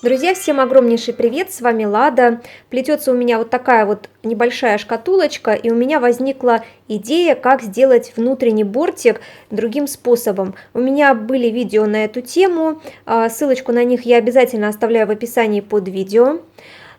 Друзья, всем огромнейший привет, с вами Лада. Плетется у меня вот такая вот небольшая шкатулочка, и у меня возникла идея, как сделать внутренний бортик другим способом. У меня были видео на эту тему, ссылочку на них я обязательно оставляю в описании под видео.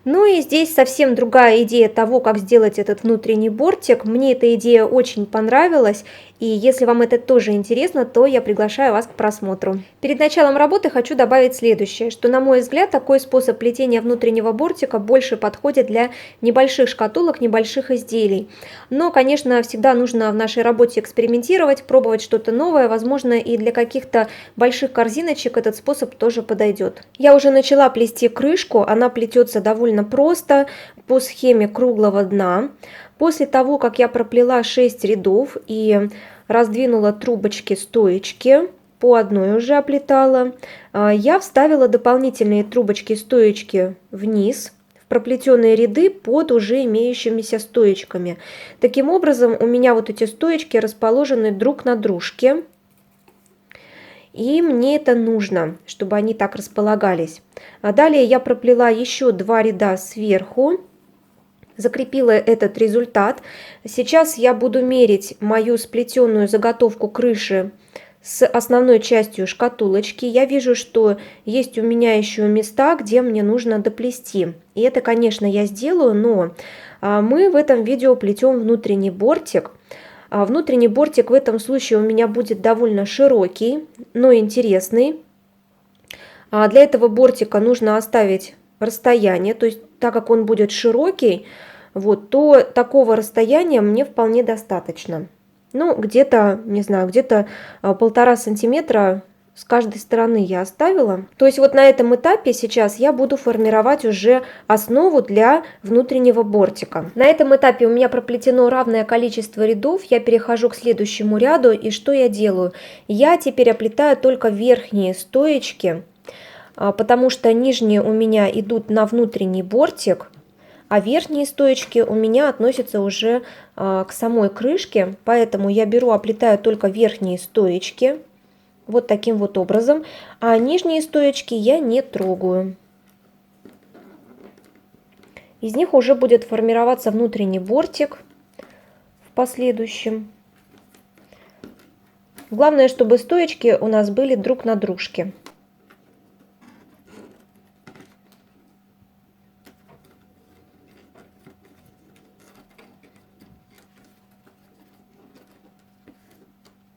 Ну и здесь совсем другая идея того, как сделать этот внутренний бортик. Мне эта идея очень понравилась, и если вам это тоже интересно, то я приглашаю вас к просмотру. Перед началом работы хочу добавить следующее, что, на мой взгляд, такой способ плетения внутреннего бортика больше подходит для небольших шкатулок, небольших изделий. Но, конечно, всегда нужно в нашей работе экспериментировать, пробовать что-то новое, возможно, и для каких-то больших корзиночек этот способ тоже подойдет. Я уже начала плести крышку, она плетется довольно просто по схеме круглого дна. После того, как я проплела 6 рядов и раздвинула трубочки-стоечки, по одной уже оплетала, я вставила дополнительные трубочки-стоечки вниз в проплетенные ряды под уже имеющимися стоечками. Таким образом, у меня вот эти стоечки расположены друг на дружке. И мне это нужно, чтобы они так располагались. Далее я проплела еще 2 ряда сверху, закрепила этот результат. Сейчас я буду мерить мою сплетенную заготовку крыши с основной частью шкатулочки. Я вижу, что есть у меня еще места, где мне нужно доплести. И это, конечно, я сделаю, но мы в этом видео плетем внутренний бортик. Внутренний бортик в этом случае у меня будет довольно широкий, но интересный. Для этого бортика нужно оставить расстояние, то есть так как он будет широкий, то такого расстояния мне вполне достаточно. Ну, где-то, не знаю, где-то 1,5 сантиметра с каждой стороны я оставила. То есть вот на этом этапе сейчас я буду формировать уже основу для внутреннего бортика. На этом этапе у меня проплетено равное количество рядов. Я перехожу к следующему ряду, и что я делаю? Я теперь оплетаю только верхние стоечки, потому что нижние у меня идут на внутренний бортик, а верхние стоечки у меня относятся уже к самой крышке, поэтому я беру, оплетаю только верхние стоечки, вот таким вот образом, а нижние стоечки я не трогаю. Из них уже будет формироваться внутренний бортик в последующем. Главное, чтобы стоечки у нас были друг на дружке.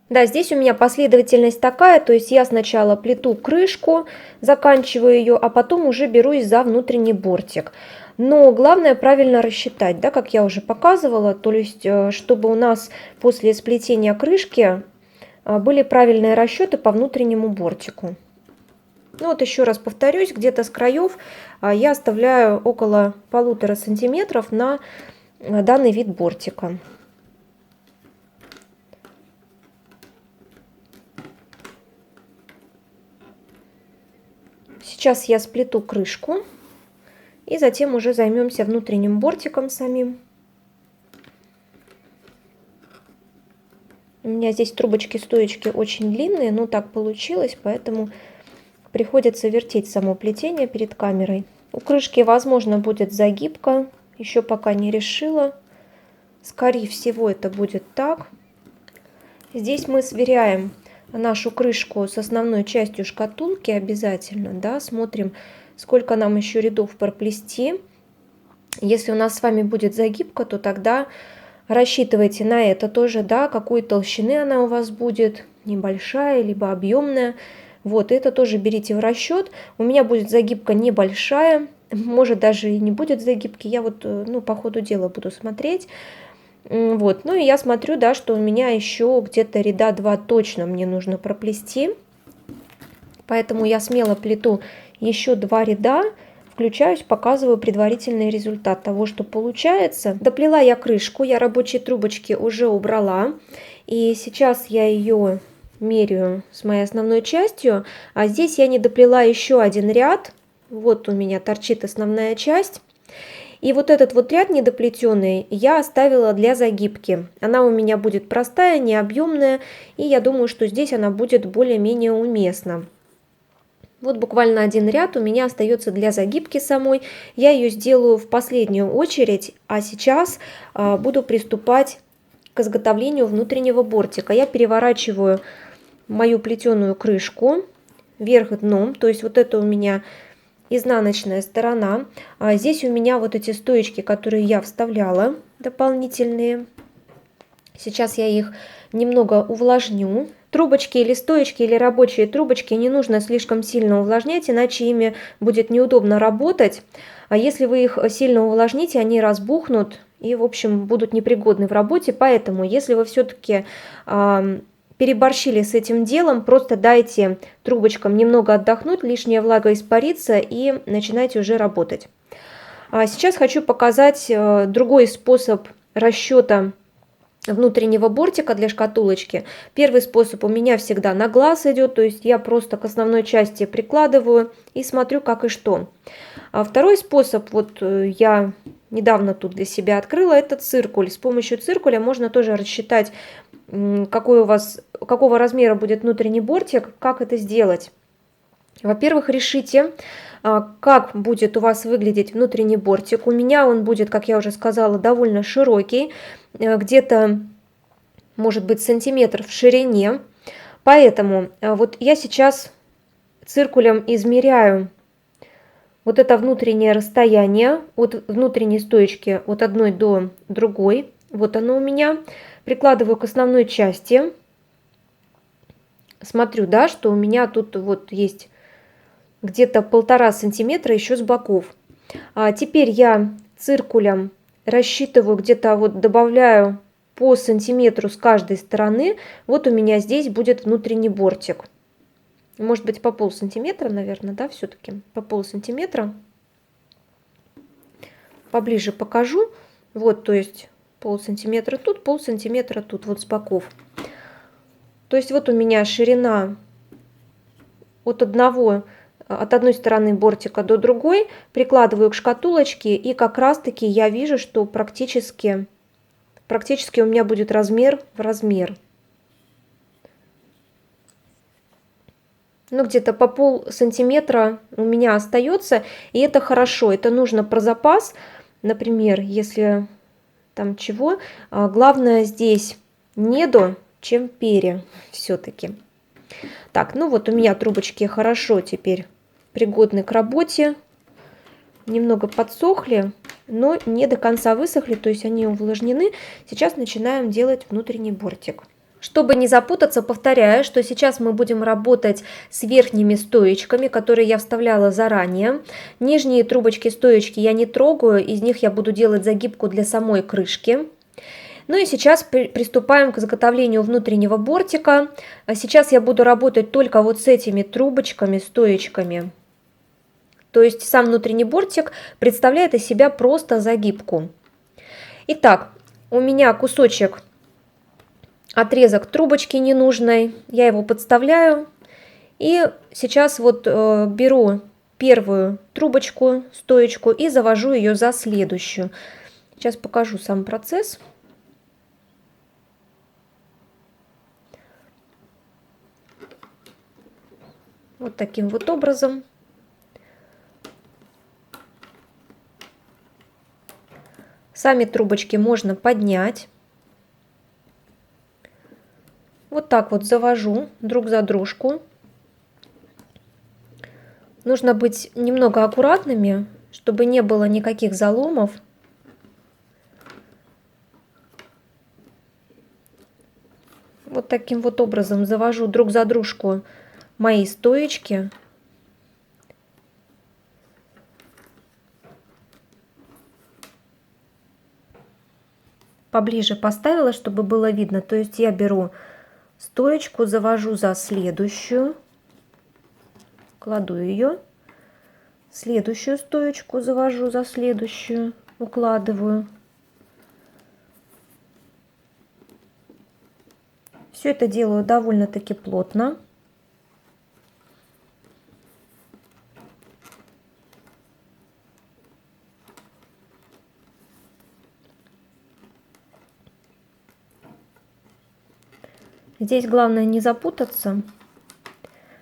Да, здесь у меня последовательность такая, то есть я сначала плету крышку, заканчиваю ее, а потом уже берусь за внутренний бортик. Но главное правильно рассчитать, да, как я уже показывала, то есть чтобы у нас после сплетения крышки были правильные расчеты по внутреннему бортику. Ну вот еще раз повторюсь, где-то с краев я оставляю около 1,5 сантиметров на данный вид бортика. Сейчас я сплету крышку и затем уже займемся внутренним бортиком самим. У меня здесь трубочки-стоечки очень длинные, но так получилось, поэтому приходится вертеть само плетение перед камерой. У крышки, возможно, будет загибка, еще пока не решила. Скорее всего, это будет так. Здесь мы сверяем нашу крышку с основной частью шкатулки обязательно, да, смотрим, сколько нам еще рядов проплести. Если у нас с вами будет загибка, то тогда рассчитывайте на это тоже, да, какой толщины она у вас будет, небольшая либо объемная. Вот это тоже берите в расчет. У меня будет загибка небольшая, может даже и не будет загибки, я вот по ходу дела буду смотреть. Вот, ну и я смотрю, да, что у меня еще где-то ряда 2 точно мне нужно проплести, поэтому я смело плету еще 2 ряда, включаюсь, показываю предварительный результат того, что получается. Доплела я крышку, я рабочие трубочки уже убрала, и сейчас я ее меряю с моей основной частью, а здесь я не доплела еще один ряд, вот у меня торчит основная часть. И вот этот вот ряд недоплетенный я оставила для загибки. Она у меня будет простая, не объемная, и я думаю, что здесь она будет более-менее уместна. Вот буквально один ряд у меня остается для загибки самой. Я ее сделаю в последнюю очередь, а сейчас буду приступать к изготовлению внутреннего бортика. Я переворачиваю мою плетеную крышку вверх дном, то есть вот это у меня изнаночная сторона. Здесь у меня вот эти стоечки, которые я вставляла, дополнительные. Сейчас я их немного увлажню. Трубочки или стоечки, или рабочие трубочки не нужно слишком сильно увлажнять, иначе ими будет неудобно работать. А если вы их сильно увлажните, они разбухнут и, в общем, будут непригодны в работе. Поэтому, если вы все-таки переборщили с этим делом, просто дайте трубочкам немного отдохнуть, лишняя влага испарится и начинайте уже работать. Сейчас хочу показать другой способ расчета внутреннего бортика для шкатулочки. Первый способ у меня всегда на глаз идет, то есть я просто к основной части прикладываю и смотрю, как и что. А второй способ, вот я недавно тут для себя открыла, это циркуль. С помощью циркуля можно тоже рассчитать, какого размера будет внутренний бортик, как это сделать. Во-первых, решите, как будет у вас выглядеть внутренний бортик. У меня он будет, как я уже сказала, довольно широкий, где-то, может быть, сантиметр в ширине. Поэтому вот я сейчас циркулем измеряю вот это внутреннее расстояние от внутренней стоечки от одной до другой. Вот оно у меня. Прикладываю к основной части. Смотрю, да, что у меня тут вот есть где-то 1,5 сантиметра еще с боков. Теперь я циркулем рассчитываю, где-то вот добавляю по сантиметру с каждой стороны. Вот у меня здесь будет внутренний бортик. Может быть, по полсантиметра, наверное, да, все-таки по полсантиметра. Поближе покажу. Вот, то есть полсантиметра тут, полсантиметра тут, вот с боков. То есть вот у меня ширина от одной стороны бортика до другой, прикладываю к шкатулочке, и как раз таки я вижу, что практически у меня будет размер в размер. Ну, где-то по полсантиметра у меня остается, и это хорошо, это нужно про запас, например, если там чего. Главное здесь не до, чем пере все-таки. Так, ну вот у меня трубочки хорошо теперь пригодны к работе. Немного подсохли, но не до конца высохли, то есть они увлажнены. Сейчас начинаем делать внутренний бортик. Чтобы не запутаться, повторяю, что сейчас мы будем работать с верхними стоечками, которые я вставляла заранее. Нижние трубочки-стоечки я не трогаю, из них я буду делать загибку для самой крышки. Ну и сейчас приступаем к изготовлению внутреннего бортика. Сейчас я буду работать только вот с этими трубочками, стоечками. То есть сам внутренний бортик представляет из себя просто загибку. Итак, у меня кусочек, отрезок трубочки ненужной, я его подставляю. И сейчас вот беру первую трубочку, стоечку и завожу ее за следующую. Сейчас покажу сам процесс. Вот таким вот образом. Сами трубочки можно поднять. Вот так вот завожу друг за дружку. Нужно быть немного аккуратными, чтобы не было никаких заломов. Вот таким вот образом завожу друг за дружку мои стоечки. Поближе поставила, чтобы было видно. То есть я беру стоечку, завожу за следующую, кладу ее, следующую стоечку завожу за следующую, укладываю. Все это делаю довольно-таки плотно. Здесь главное не запутаться.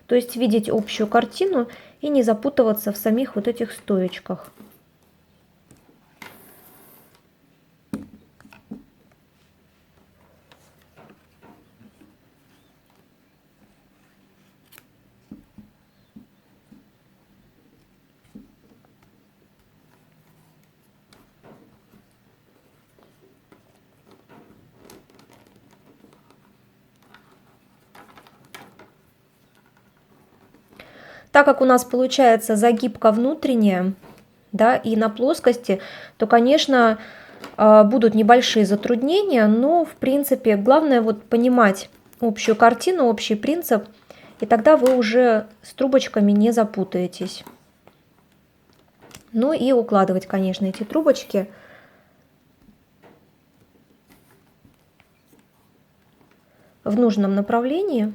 То есть видеть общую картину и не запутываться в самих вот этих стоечках. Так как у нас получается загибка внутренняя, да, и на плоскости, то, конечно, будут небольшие затруднения, но, в принципе, главное вот понимать общую картину, общий принцип, и тогда вы уже с трубочками не запутаетесь. Ну и укладывать, конечно, эти трубочки в нужном направлении.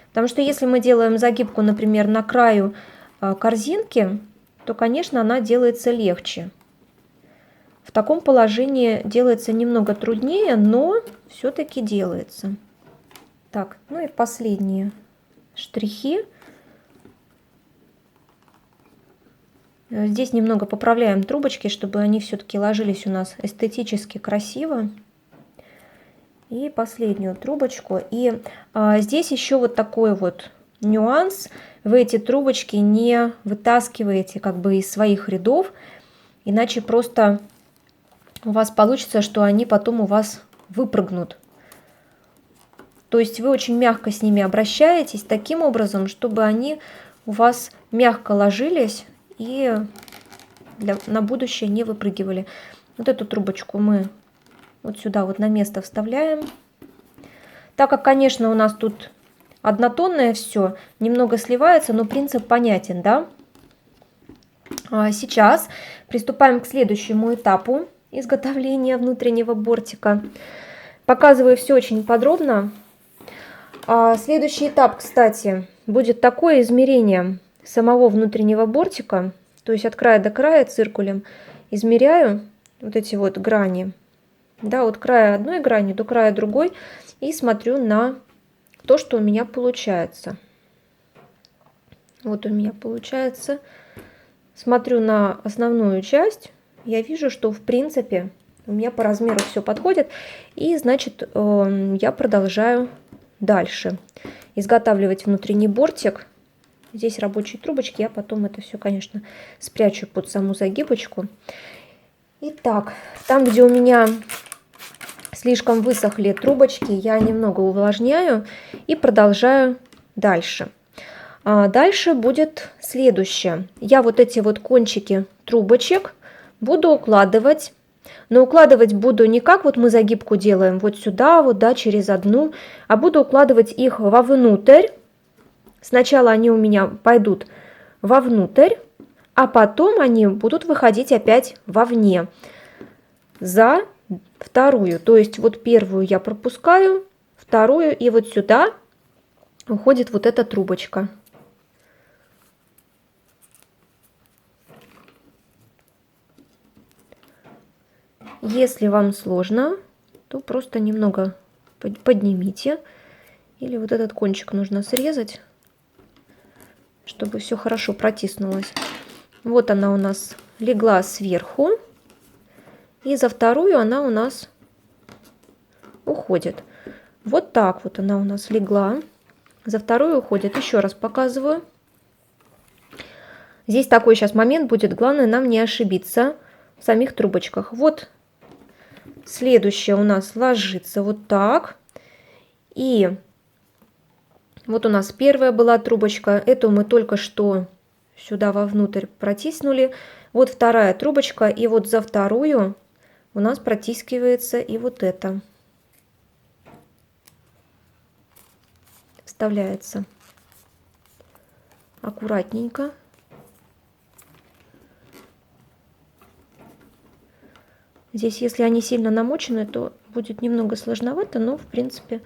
Потому что если мы делаем загибку, например, на краю корзинки, то, конечно, она делается легче. В таком положении делается немного труднее, но все-таки делается. Так, ну и последние штрихи. Здесь немного поправляем трубочки, чтобы они все-таки ложились у нас эстетически красиво. И последнюю трубочку. И здесь еще вот такой вот нюанс. Вы эти трубочки не вытаскиваете как бы из своих рядов, иначе просто у вас получится, что они потом у вас выпрыгнут. То есть вы очень мягко с ними обращаетесь таким образом, чтобы они у вас мягко ложились и на будущее не выпрыгивали. Вот эту трубочку мы вот сюда вот на место вставляем. Так как, конечно, у нас тут однотонное все, немного сливается, но принцип понятен, да? Сейчас приступаем к следующему этапу изготовления внутреннего бортика. Показываю все очень подробно. Следующий этап, кстати, будет такое измерение самого внутреннего бортика. То есть от края до края циркулем измеряю вот эти вот грани. Да, от края одной грани до края другой. И смотрю на то, что у меня получается. Вот у меня получается. Смотрю на основную часть. Я вижу, что в принципе у меня по размеру все подходит. И значит, я продолжаю дальше изготавливать внутренний бортик. Здесь рабочие трубочки. Я потом это все, конечно, спрячу под саму загибочку. Итак, там, где у меня слишком высохли трубочки, я немного увлажняю и продолжаю дальше. Дальше будет следующее. Я вот эти вот кончики трубочек буду укладывать. Но укладывать буду не как вот мы загибку делаем, вот сюда, вот, да, через одну, а буду укладывать их вовнутрь. Сначала они у меня пойдут вовнутрь, а потом они будут выходить опять вовне за вторую. То есть вот первую я пропускаю, вторую, и вот сюда уходит вот эта трубочка. Если вам сложно, то просто немного поднимите. Или вот этот кончик нужно срезать, чтобы все хорошо протиснулось. Вот она у нас легла сверху. И за вторую она у нас уходит. Вот так вот она у нас легла. За вторую уходит. Еще раз показываю. Здесь такой сейчас момент будет. Главное нам не ошибиться в самих трубочках. Вот следующая у нас ложится вот так. И вот у нас первая была трубочка. Эту мы только что сюда вовнутрь протиснули. Вот вторая трубочка. И вот за вторую у нас протискивается и вот это. Вставляется аккуратненько. Здесь, если они сильно намочены, то будет немного сложновато, но в принципе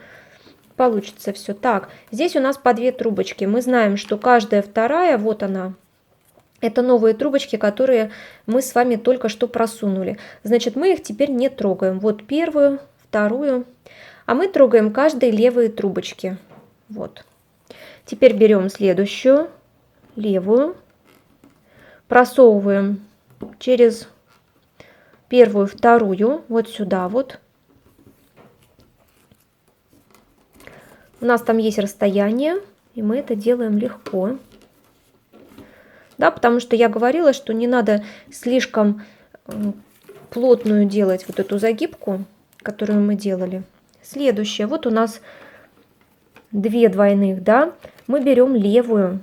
получится все. Так, здесь у нас по 2 трубочки. Мы знаем, что каждая вторая, вот она, это новые трубочки, которые мы с вами только что просунули. Значит, мы их теперь не трогаем. Вот первую, вторую. А мы трогаем каждые левые трубочки. Вот. Теперь берем следующую, левую, просовываем через первую, вторую, вот сюда вот. У нас там есть расстояние, и мы это делаем легко. Да, потому что я говорила, что не надо слишком плотную делать вот эту загибку, которую мы делали. Следующее, вот у нас 2 двойных, да, мы берем левую,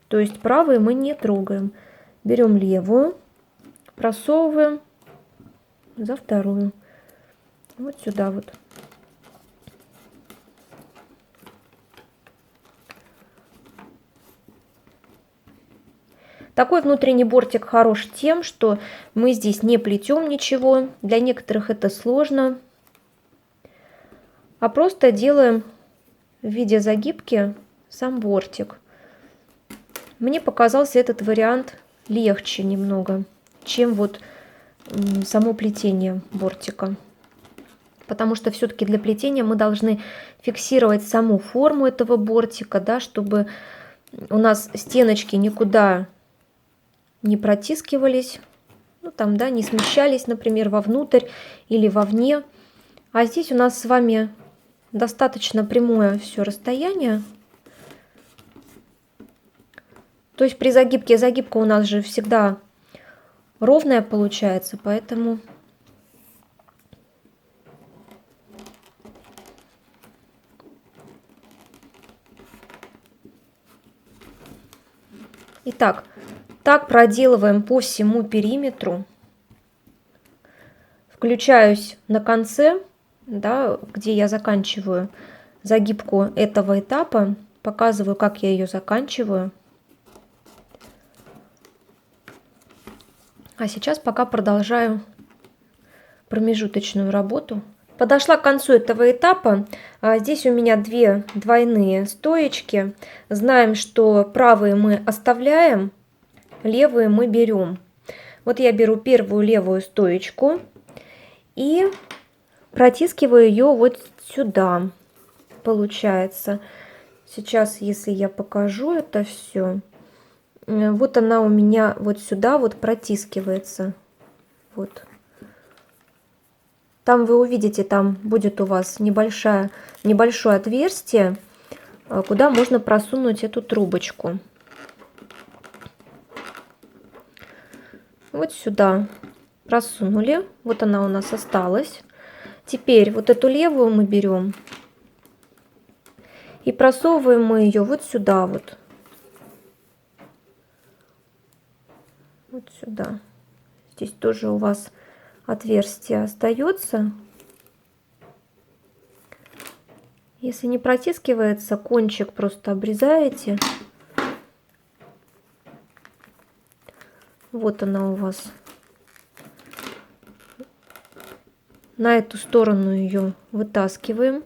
то есть правую мы не трогаем. Берем левую, просовываем за вторую, вот сюда вот. Такой внутренний бортик хорош тем, что мы здесь не плетем ничего. Для некоторых это сложно. А просто делаем в виде загибки сам бортик. Мне показался этот вариант легче немного, чем вот само плетение бортика. Потому что все-таки для плетения мы должны фиксировать саму форму этого бортика, да, чтобы у нас стеночки никуда не протискивались, ну там, да, не смещались, например, вовнутрь или вовне. А здесь у нас с вами достаточно прямое все расстояние. То есть при загибке, загибка у нас же всегда ровная получается, поэтому итак, так проделываем по всему периметру. Включаюсь на конце, да, где я заканчиваю загибку этого этапа, показываю, как я ее заканчиваю. А сейчас пока продолжаю промежуточную работу. Подошла к концу этого этапа. Здесь у меня 2 двойные стоечки. Знаем, что правые мы оставляем, левые мы берем. Вот я беру первую левую стоечку и протискиваю ее вот сюда. Получается. Сейчас, если я покажу это все, вот она у меня вот сюда вот протискивается. Вот. Там вы увидите, там будет у вас небольшое отверстие, куда можно просунуть эту трубочку. Вот сюда просунули. Вот она у нас осталась. Теперь вот эту левую мы берем и просовываем мы ее вот сюда вот. Вот сюда. Здесь тоже у вас отверстие остается. Если не протискивается, кончик просто обрезаете. Вот она у вас. На эту сторону ее вытаскиваем.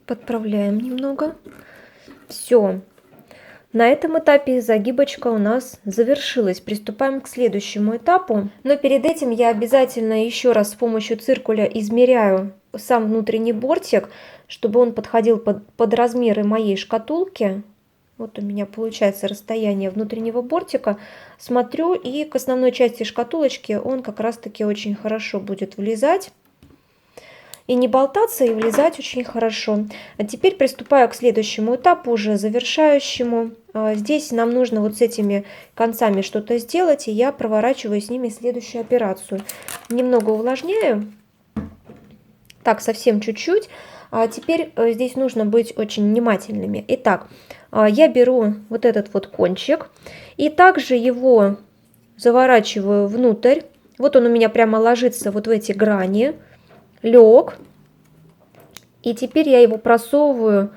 Подправляем немного. Все. На этом этапе загибочка у нас завершилась. Приступаем к следующему этапу. Но перед этим я обязательно еще раз с помощью циркуля измеряю сам внутренний бортик, чтобы он подходил под размеры моей шкатулки. Вот у меня получается расстояние внутреннего бортика. Смотрю, и к основной части шкатулочки он как раз-таки очень хорошо будет влезать. И не болтаться, и влезать очень хорошо. А теперь приступаю к следующему этапу, уже завершающему. Здесь нам нужно вот с этими концами что-то сделать, и я проворачиваю с ними следующую операцию. Немного увлажняю. Так, совсем чуть-чуть. А теперь здесь нужно быть очень внимательными. Итак, я беру вот этот вот кончик, и также его заворачиваю внутрь. Вот он у меня прямо ложится вот в эти грани. Лег. И теперь я его просовываю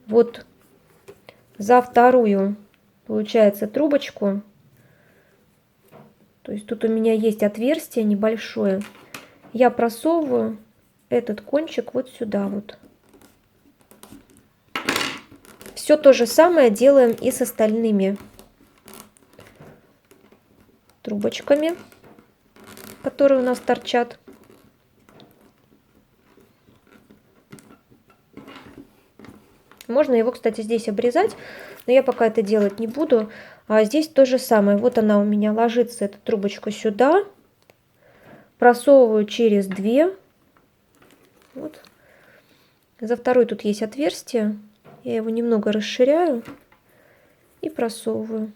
вот за вторую, получается, трубочку. То есть тут у меня есть отверстие небольшое. Я просовываю этот кончик вот сюда вот. Все то же самое делаем и с остальными трубочками, которые у нас торчат. Можно его, кстати, здесь обрезать, но я пока это делать не буду. А здесь то же самое. Вот она у меня ложится, эта трубочка, сюда. Просовываю через 2. Вот. За второй тут есть отверстие. Я его немного расширяю и просовываю.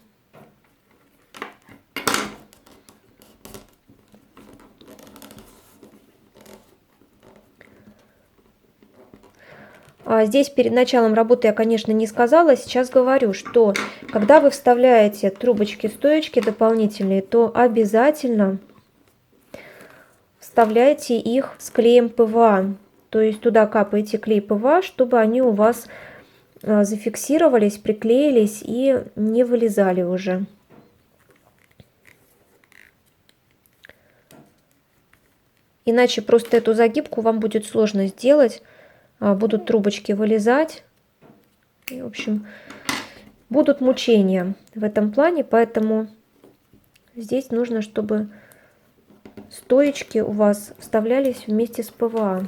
Здесь перед началом работы я, конечно, не сказала, сейчас говорю, что когда вы вставляете трубочки-стоечки дополнительные, то обязательно вставляйте их с клеем ПВА. То есть туда капаете клей ПВА, чтобы они у вас зафиксировались, приклеились и не вылезали уже. Иначе просто эту загибку вам будет сложно сделать. Будут трубочки вылезать. И, в общем, будут мучения в этом плане, поэтому здесь нужно, чтобы стоечки у вас вставлялись вместе с ПВА.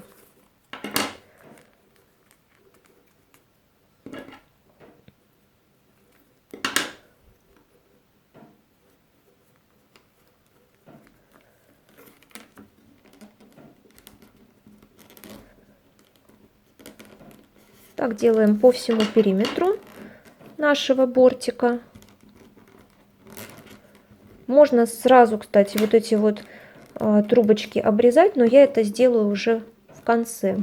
Так делаем по всему периметру нашего бортика. Можно сразу, кстати, вот эти вот трубочки обрезать, но я это сделаю уже в конце.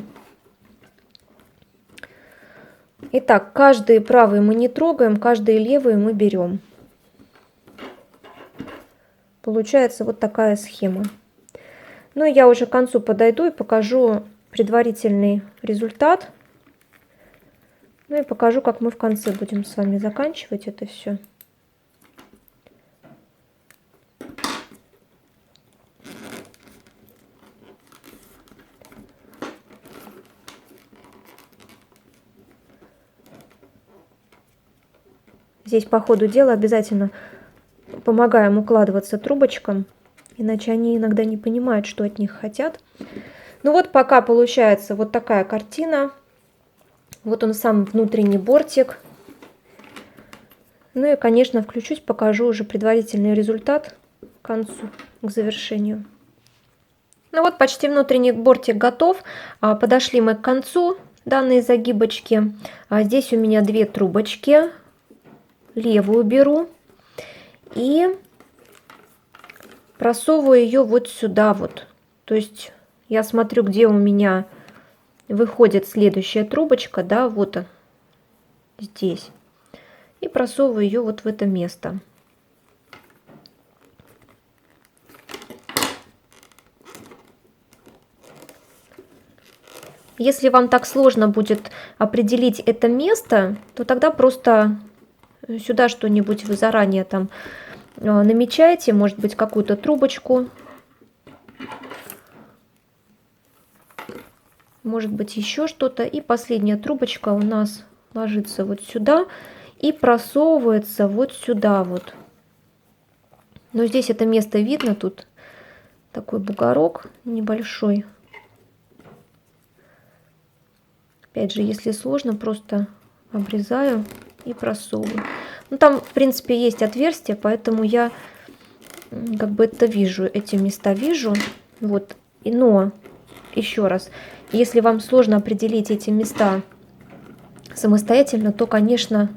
Итак, каждые правые мы не трогаем, каждые левые мы берем. Получается вот такая схема. Ну, я уже к концу подойду и покажу предварительный результат. Ну и покажу, как мы в конце будем с вами заканчивать это все. Здесь по ходу дела обязательно помогаем укладываться трубочкам, иначе они иногда не понимают, что от них хотят. Ну вот пока получается вот такая картина. Вот он сам внутренний бортик. Ну и, конечно, включусь, покажу уже предварительный результат к концу, к завершению. Ну вот почти внутренний бортик готов. Подошли мы к концу данной загибочки. Здесь у меня 2 трубочки. Левую беру и просовываю ее вот сюда вот. То есть я смотрю, где у меня выходит следующая трубочка, да, вот здесь. И просовываю ее вот в это место. Если вам так сложно будет определить это место, то тогда просто сюда что-нибудь вы заранее там намечаете, может быть, какую-то трубочку, может быть, еще что-то. И последняя трубочка у нас ложится вот сюда и просовывается вот сюда вот. Но здесь это место видно, тут такой бугорок небольшой. Опять же, если сложно, просто обрезаю и просовываю. Ну, там, в принципе, есть отверстие, поэтому я как бы это вижу, эти места вижу. Вот. Но, еще раз, если вам сложно определить эти места самостоятельно, то, конечно,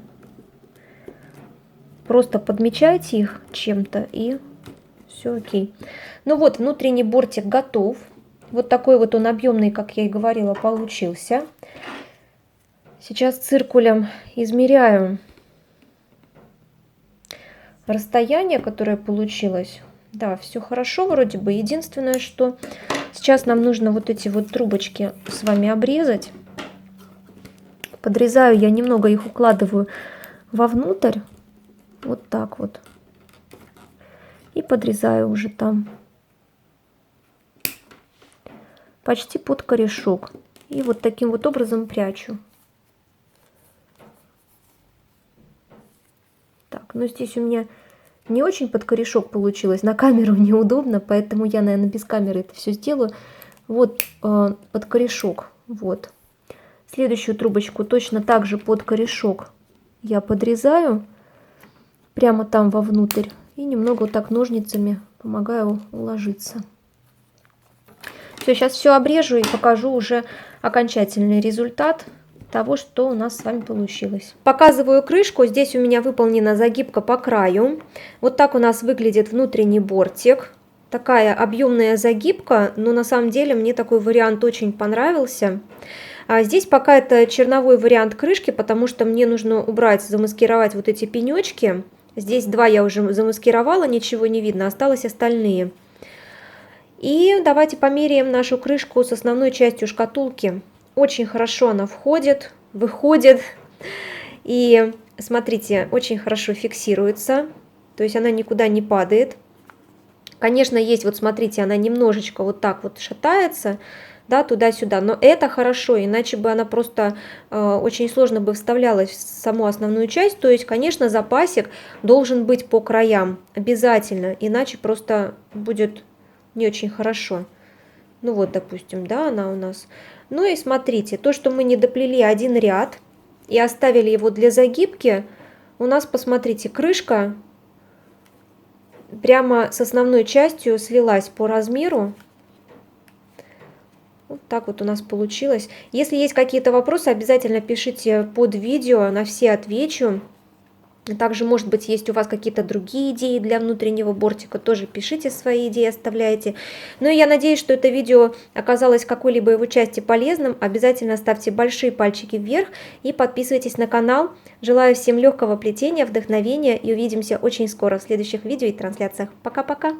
просто подмечайте их чем-то и все окей. Ну вот, внутренний бортик готов. Вот такой вот он объемный, как я и говорила, получился. Сейчас циркулем измеряю расстояние, которое получилось. Да, все хорошо вроде бы. Единственное, что сейчас нам нужно вот эти вот трубочки с вами обрезать. Подрезаю, я немного их укладываю вовнутрь. Вот так вот. И подрезаю уже там. Почти под корешок. И вот таким вот образом прячу. Но здесь у меня не очень под корешок получилось, на камеру неудобно, поэтому я, наверное, без камеры это все сделаю. Вот под корешок, вот. Следующую трубочку точно так же под корешок я подрезаю, прямо там вовнутрь, и немного вот так ножницами помогаю уложиться. Все, сейчас все обрежу и покажу уже окончательный результат того, что у нас с вами получилось. Показываю крышку. Здесь у меня выполнена загибка по краю. Вот так у нас выглядит внутренний бортик. Такая объемная загибка, но на самом деле мне такой вариант очень понравился. Здесь пока это черновой вариант крышки, потому что мне нужно убрать, замаскировать вот эти пенечки. Здесь два я уже замаскировала, ничего не видно, осталось остальные. И давайте померяем нашу крышку с основной частью шкатулки. Очень хорошо она входит, выходит. И смотрите, очень хорошо фиксируется. То есть она никуда не падает. Конечно, есть, вот смотрите, она немножечко вот так вот шатается, да, туда-сюда. Но это хорошо, иначе бы она просто очень сложно бы вставлялась в саму основную часть. То есть, конечно, запасик должен быть по краям обязательно, иначе просто будет не очень хорошо. Ну вот, допустим, да, она у нас. Ну и смотрите, то, что мы не доплели один ряд и оставили его для загибки, у нас, посмотрите, крышка прямо с основной частью слилась по размеру. Вот так вот у нас получилось. Если есть какие-то вопросы, обязательно пишите под видео, на все отвечу. Также, может быть, есть у вас какие-то другие идеи для внутреннего бортика, тоже пишите свои идеи, оставляйте. Ну и я надеюсь, что это видео оказалось в какой-либо его части полезным. Обязательно ставьте большие пальчики вверх и подписывайтесь на канал. Желаю всем легкого плетения, вдохновения и увидимся очень скоро в следующих видео и трансляциях. Пока-пока!